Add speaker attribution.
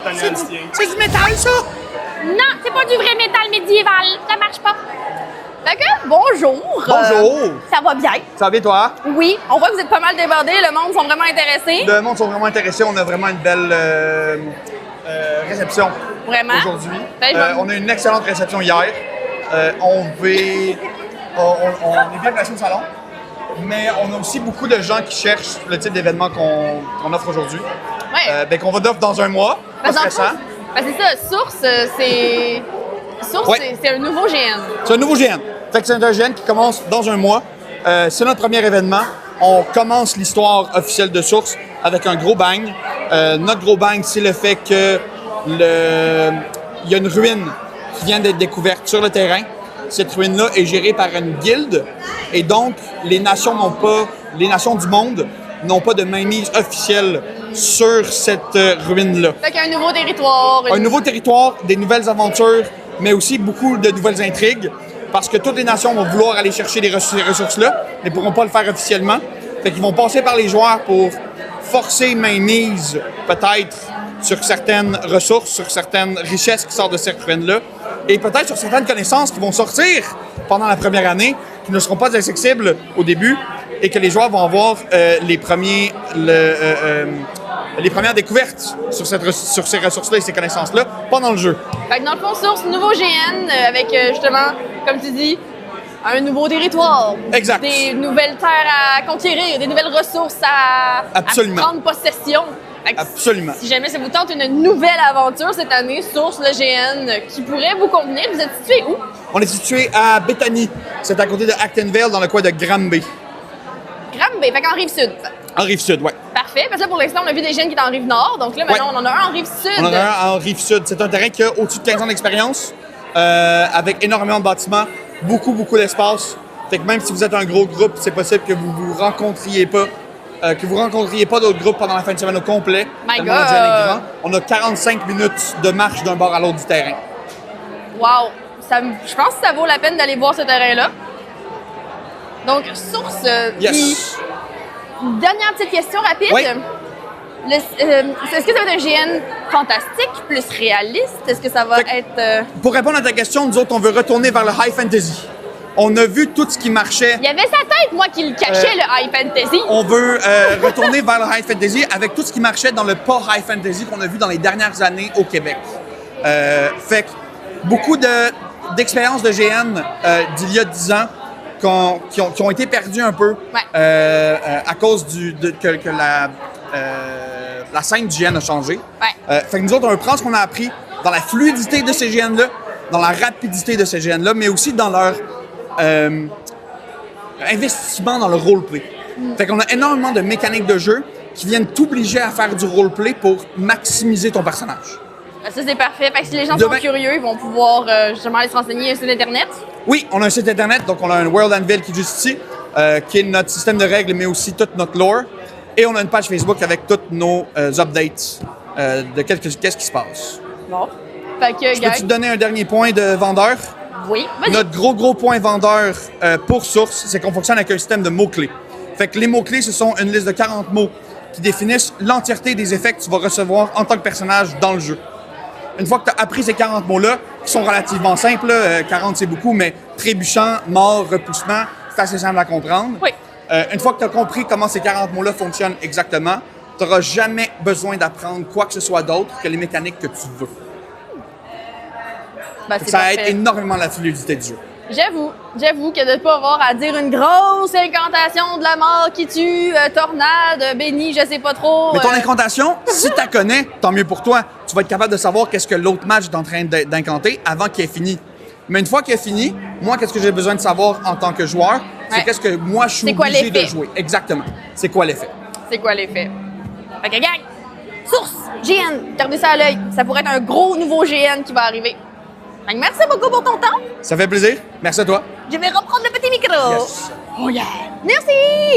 Speaker 1: C'est du métal, ça?
Speaker 2: Non, c'est pas du vrai métal médiéval. Ça marche pas. Fait que, bonjour.
Speaker 1: Bonjour.
Speaker 2: Ça va bien?
Speaker 1: Ça va bien, toi?
Speaker 2: Oui. On voit que vous êtes pas mal débordés. Le monde sont vraiment intéressés.
Speaker 1: Le monde sont vraiment intéressés. On a vraiment une belle réception
Speaker 2: Vraiment?
Speaker 1: aujourd'hui.
Speaker 2: Ben,
Speaker 1: On a une excellente réception hier. On est bien placé au salon, mais on a aussi beaucoup de gens qui cherchent le type d'événement qu'on offre aujourd'hui.
Speaker 2: Ouais.
Speaker 1: Qu'on va offrir dans un mois. Pas stressant.
Speaker 2: C'est ça. Source, c'est... Source,
Speaker 1: Ouais.
Speaker 2: c'est un nouveau GN.
Speaker 1: C'est un nouveau GN. Fait que c'est un GN qui commence dans un mois. C'est notre premier événement. On commence l'histoire officielle de Source avec un gros bang. Notre gros bang, c'est le fait que il y a une ruine qui vient d'être découverte sur le terrain. Cette ruine-là est gérée par une guilde et donc les nations du monde n'ont pas de mainmise officielle sur cette ruine-là.
Speaker 2: Fait qu'il y a un nouveau territoire.
Speaker 1: Un nouveau territoire, des nouvelles aventures, mais aussi beaucoup de nouvelles intrigues, parce que toutes les nations vont vouloir aller chercher ces ressources-là, mais ne pourront pas le faire officiellement. Fait qu'ils vont passer par les joueurs pour forcer mainmise, peut-être, sur certaines ressources, sur certaines richesses qui sortent de cette ruine-là, et peut-être sur certaines connaissances qui vont sortir pendant la première année, qui ne seront pas accessibles au début, et que les joueurs vont avoir les premières découvertes sur ces ressources-là et ces connaissances-là pendant le jeu.
Speaker 2: Fait que dans le fond, Source, nouveau GN avec justement, comme tu dis, un nouveau territoire.
Speaker 1: Exact.
Speaker 2: Des nouvelles terres à conquérir, des nouvelles ressources à prendre possession. Fait que
Speaker 1: Absolument.
Speaker 2: Si jamais ça vous tente une nouvelle aventure cette année, Source, le GN, qui pourrait vous convenir, vous êtes situé où?
Speaker 1: On est situé à Bethany. C'est à côté de Actonville, dans le coin de Granby.
Speaker 2: Granby, fait qu'en Rive-Sud.
Speaker 1: En Rive-Sud, oui.
Speaker 2: Parfait, parce que là, pour l'instant, on a vu des GN qui étaient en Rive-Nord. Donc là, maintenant, on en a un en Rive-Sud.
Speaker 1: On en a un en Rive-Sud. C'est un terrain qui a au-dessus de 15 ans d'expérience, avec énormément de bâtiments, beaucoup d'espace. Fait que même si vous êtes un gros groupe, c'est possible que vous vous rencontriez pas, d'autres groupes pendant la fin de semaine au complet.
Speaker 2: My
Speaker 1: Tellement le
Speaker 2: God.
Speaker 1: GN est grand. On a 45 minutes de marche d'un bord à l'autre du terrain.
Speaker 2: Wow! Je pense que ça vaut la peine d'aller voir ce terrain-là. Donc, Source,
Speaker 1: Yes.
Speaker 2: dernière petite question rapide.
Speaker 1: Oui.
Speaker 2: Est-ce que ça va être un GN fantastique, plus réaliste? Est-ce que ça va être...
Speaker 1: Pour répondre à ta question, nous autres, on veut retourner vers le high fantasy. On a vu tout ce qui marchait.
Speaker 2: Il y avait sa tête, moi, qui le cachait, le high fantasy.
Speaker 1: On veut retourner vers le high fantasy avec tout ce qui marchait dans le pas high fantasy qu'on a vu dans les dernières années au Québec. Fait que beaucoup d'expériences de GN d'il y a 10 ans qui ont été perdues un peu à cause que la scène du GN a changé.
Speaker 2: Ouais.
Speaker 1: Fait que nous autres, on veut prendre ce qu'on a appris dans la fluidité de ces GN-là, dans la rapidité de ces GN-là, mais aussi dans leur investissement dans le roleplay. Fait qu'on a énormément de mécaniques de jeu qui viennent t'obliger à faire du roleplay pour maximiser ton personnage.
Speaker 2: Ça, c'est parfait. Fait que si les gens sont curieux, ils vont pouvoir justement aller se renseigner sur Internet.
Speaker 1: Oui, on a un site Internet, donc on a un World Anvil qui est juste ici, qui est notre système de règles, mais aussi toute notre lore. Et on a une page Facebook avec toutes nos updates de qu'est-ce qui se passe.
Speaker 2: Bon. Fait que,
Speaker 1: Je peux-tu te donner un dernier point de vendeur?
Speaker 2: Oui, vas-y.
Speaker 1: Notre gros point vendeur pour Source, c'est qu'on fonctionne avec un système de mots-clés. Fait que les mots-clés, ce sont une liste de 40 mots qui définissent l'entièreté des effets que tu vas recevoir en tant que personnage dans le jeu. Une fois que tu as appris ces 40 mots-là, qui sont relativement simples, 40 c'est beaucoup, mais trébuchant, mort, repoussement, c'est assez simple à comprendre.
Speaker 2: Oui.
Speaker 1: Une fois que tu as compris comment ces 40 mots-là fonctionnent exactement, tu n'auras jamais besoin d'apprendre quoi que ce soit d'autre que les mécaniques que tu veux.
Speaker 2: Ben, c'est
Speaker 1: Ça
Speaker 2: parfait.
Speaker 1: aide énormément la fluidité du jeu.
Speaker 2: J'avoue que de ne pas avoir à dire une grosse incantation de la mort qui tue, tornade, béni, je sais pas trop.
Speaker 1: Mais ton incantation, si tu la connais, tant mieux pour toi. Tu vas être capable de savoir qu'est-ce que l'autre match est en train d'incanter avant qu'il ait fini. Mais une fois qu'il est fini, moi, qu'est-ce que j'ai besoin de savoir en tant que joueur? C'est qu'est-ce que moi, je suis obligé de jouer. Exactement. C'est quoi l'effet?
Speaker 2: C'est quoi l'effet? Fait que, gang, Source, GN, gardez ça à l'œil. Ça pourrait être un gros nouveau GN qui va arriver. Fait que merci beaucoup pour ton temps.
Speaker 1: Ça fait plaisir. Merci à toi.
Speaker 2: Je vais reprendre le petit micro.
Speaker 1: Yes.
Speaker 2: Oh yeah! Merci!